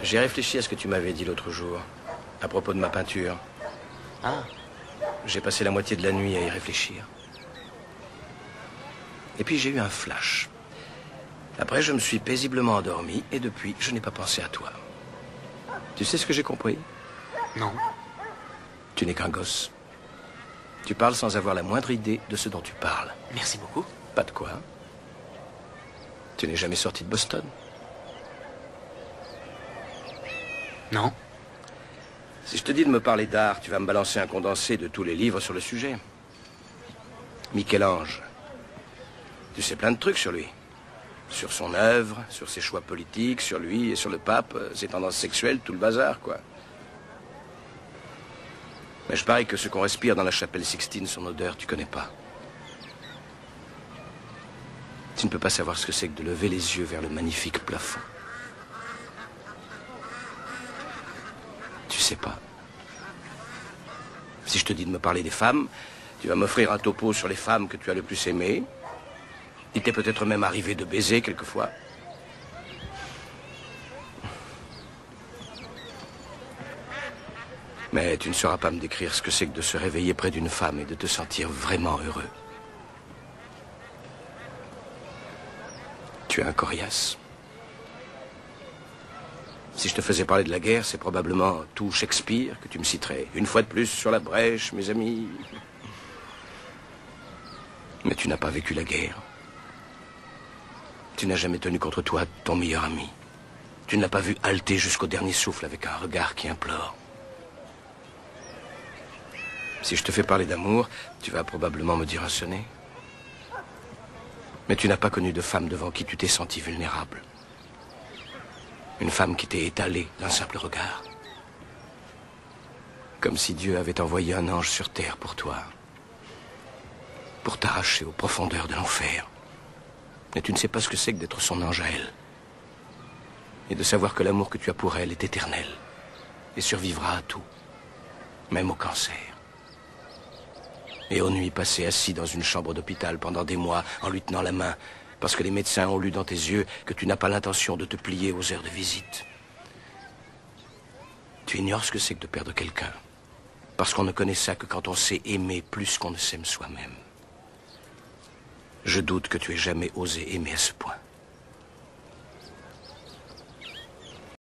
J'ai réfléchi à ce que tu m'avais dit l'autre jour, à propos de ma peinture. Ah. J'ai passé la moitié de la nuit à y réfléchir. Et puis j'ai eu un flash. Après, je me suis paisiblement endormi et depuis, je n'ai pas pensé à toi. Tu sais ce que j'ai compris? Non. Tu n'es qu'un gosse. Tu parles sans avoir la moindre idée de ce dont tu parles. Merci beaucoup. Pas de quoi. Tu n'es jamais sorti de Boston? Non. Si je te dis de me parler d'art, tu vas me balancer un condensé de tous les livres sur le sujet. Michel-Ange. Tu sais plein de trucs sur lui. Sur son œuvre, sur ses choix politiques, sur lui et sur le pape, ses tendances sexuelles, tout le bazar, quoi. Mais je parie que ce qu'on respire dans la chapelle Sixtine, son odeur, tu connais pas. Tu ne peux pas savoir ce que c'est que de lever les yeux vers le magnifique plafond. Tu sais pas. Si je te dis de me parler des femmes, tu vas m'offrir un topo sur les femmes que tu as le plus aimées. Il t'est peut-être même arrivé de baiser quelquefois. Mais tu ne sauras pas me décrire ce que c'est que de se réveiller près d'une femme et de te sentir vraiment heureux. Tu es un coriace. Si je te faisais parler de la guerre, c'est probablement tout Shakespeare que tu me citerais. Une fois de plus sur la brèche, mes amis. Mais tu n'as pas vécu la guerre. Tu n'as jamais tenu contre toi ton meilleur ami. Tu ne l'as pas vu halter jusqu'au dernier souffle avec un regard qui implore. Si je te fais parler d'amour, tu vas probablement me dire un sonnet. Mais tu n'as pas connu de femme devant qui tu t'es senti vulnérable. Une femme qui t'est étalée d'un simple regard. Comme si Dieu avait envoyé un ange sur terre pour toi. Pour t'arracher aux profondeurs de l'enfer. Et tu ne sais pas ce que c'est que d'être son ange à elle. Et de savoir que l'amour que tu as pour elle est éternel. Et survivra à tout. Même au cancer. Et aux nuits passées assis dans une chambre d'hôpital pendant des mois en lui tenant la main. Parce que les médecins ont lu dans tes yeux que tu n'as pas l'intention de te plier aux heures de visite. Tu ignores ce que c'est que de perdre quelqu'un. Parce qu'on ne connaît ça que quand on sait aimer plus qu'on ne s'aime soi-même. Je doute que tu aies jamais osé aimer à ce point.